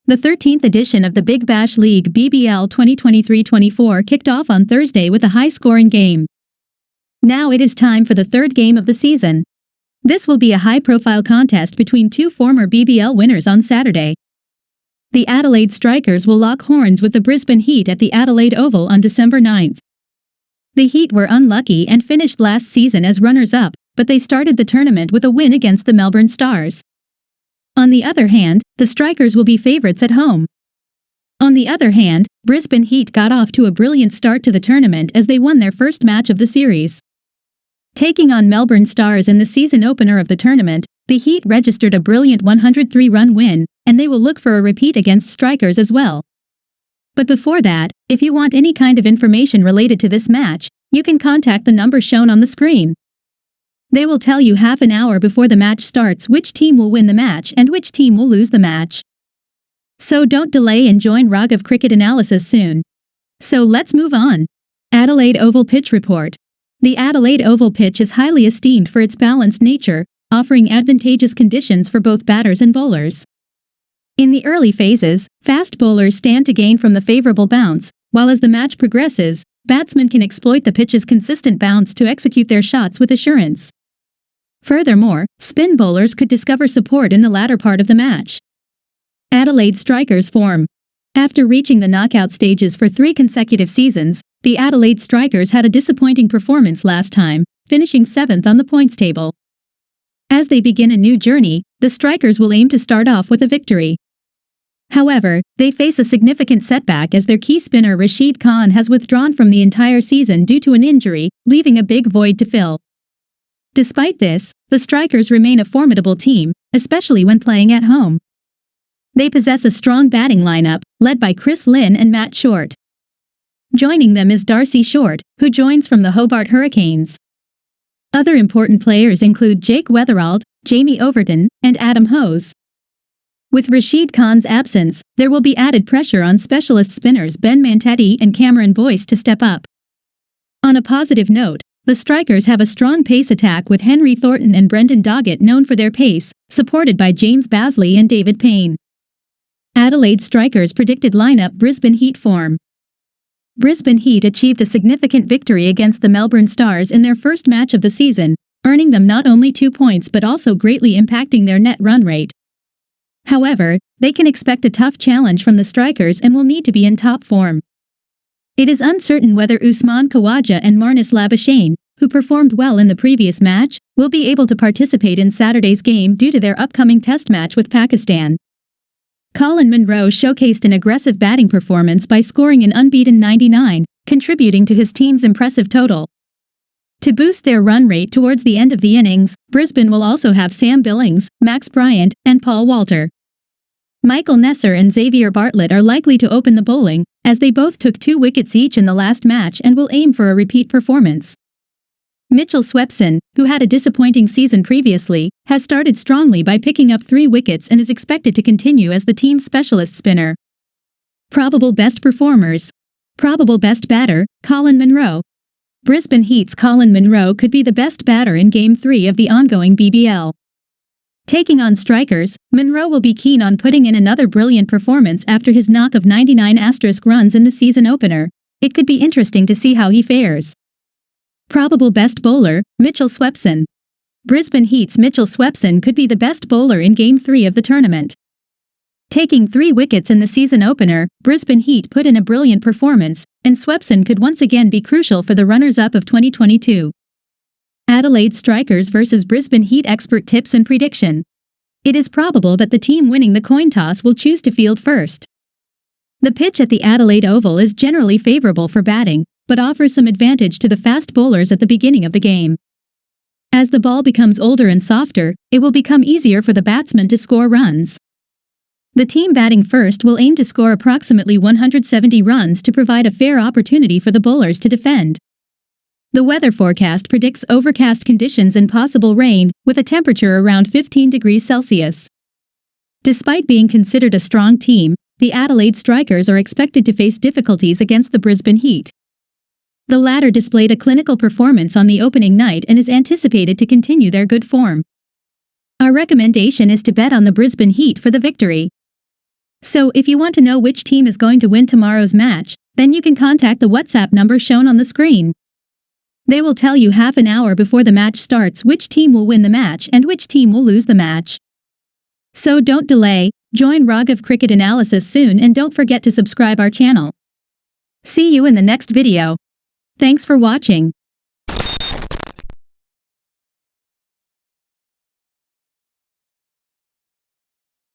The 13th edition of the Big Bash League BBL 2023-24 kicked off on Thursday with a high-scoring game. Now it is time for the third game of the season. This will be a high-profile contest between two former BBL winners on Saturday. The Adelaide Strikers will lock horns with the Brisbane Heat at the Adelaide Oval on December 9th. The Heat were unlucky and finished last season as runners-up, but they started the tournament with a win against the Melbourne Stars. On the other hand, the Strikers will be favourites at home. On the other hand, Brisbane Heat got off to a brilliant start to the tournament as they won their first match of the series. Taking on Melbourne Stars in the season opener of the tournament, the Heat registered a brilliant 103-run win, and they will look for a repeat against Strikers as well. But before that, if you want any kind of information related to this match, you can contact the number shown on the screen. They will tell you half an hour before the match starts which team will win the match and which team will lose the match. So don't delay and join RAGHAV cricket analysis soon. So let's move on. Adelaide Oval Pitch Report. The Adelaide Oval pitch is highly esteemed for its balanced nature, offering advantageous conditions for both batters and bowlers. In the early phases, fast bowlers stand to gain from the favourable bounce, while as the match progresses, batsmen can exploit the pitch's consistent bounce to execute their shots with assurance. Furthermore, spin bowlers could discover support in the latter part of the match. Adelaide Strikers form. After reaching the knockout stages for 3 consecutive seasons, the Adelaide Strikers had a disappointing performance last time, finishing 7th on the points table. As they begin a new journey, the Strikers will aim to start off with a victory. However, they face a significant setback as their key spinner Rashid Khan has withdrawn from the entire season due to an injury, leaving a big void to fill. Despite this, the Strikers remain a formidable team, especially when playing at home. They possess a strong batting lineup, led by Chris Lynn and Matt Short. Joining them is Darcy Short, who joins from the Hobart Hurricanes. Other important players include Jake Weatherald, Jamie Overton, and Adam Hose. With Rashid Khan's absence, there will be added pressure on specialist spinners Ben Mantetti and Cameron Boyce to step up. On a positive note, the Strikers have a strong pace attack with Henry Thornton and Brendan Doggett known for their pace, supported by James Basley and David Payne. Adelaide Strikers predicted lineup Brisbane Heat form. Brisbane Heat achieved a significant victory against the Melbourne Stars in their first match of the season, earning them not only 2 points but also greatly impacting their net run rate. However, they can expect a tough challenge from the Strikers and will need to be in top form. It is uncertain whether Usman Khawaja and Marnus Labuschagne, who performed well in the previous match, will be able to participate in Saturday's game due to their upcoming test match with Pakistan. Colin Munro showcased an aggressive batting performance by scoring an unbeaten 99, contributing to his team's impressive total. To boost their run rate towards the end of the innings, Brisbane will also have Sam Billings, Max Bryant, and Paul Walter. Michael Nesser and Xavier Bartlett are likely to open the bowling, as they both took 2 wickets each in the last match and will aim for a repeat performance. Mitchell Swepson, who had a disappointing season previously, has started strongly by picking up 3 wickets and is expected to continue as the team's specialist spinner. Probable best performers. Probable best batter, Colin Munro. Brisbane Heat's Colin Munro could be the best batter in Game 3 of the ongoing BBL. Taking on Strikers, Munro will be keen on putting in another brilliant performance after his knock of 99 runs in the season opener. It could be interesting to see how he fares. Probable best bowler, Mitchell Swepson. Brisbane Heat's Mitchell Swepson could be the best bowler in Game 3 of the tournament. Taking 3 wickets in the season opener, Brisbane Heat put in a brilliant performance, and Swepson could once again be crucial for the runners-up of 2022. Adelaide Strikers vs Brisbane Heat expert tips and prediction. It is probable that the team winning the coin toss will choose to field first. The pitch at the Adelaide Oval is generally favourable for batting, but offers some advantage to the fast bowlers at the beginning of the game. As the ball becomes older and softer, it will become easier for the batsmen to score runs. The team batting first will aim to score approximately 170 runs to provide a fair opportunity for the bowlers to defend. The weather forecast predicts overcast conditions and possible rain, with a temperature around 15 degrees Celsius. Despite being considered a strong team, the Adelaide Strikers are expected to face difficulties against the Brisbane Heat. The latter displayed a clinical performance on the opening night and is anticipated to continue their good form. Our recommendation is to bet on the Brisbane Heat for the victory. So if you want to know which team is going to win tomorrow's match, then you can contact the WhatsApp number shown on the screen. They will tell you half an hour before the match starts which team will win the match and which team will lose the match. So don't delay, join RAGHAV Cricket Analysis soon and don't forget to subscribe our channel. See you in the next video. Thanks for watching.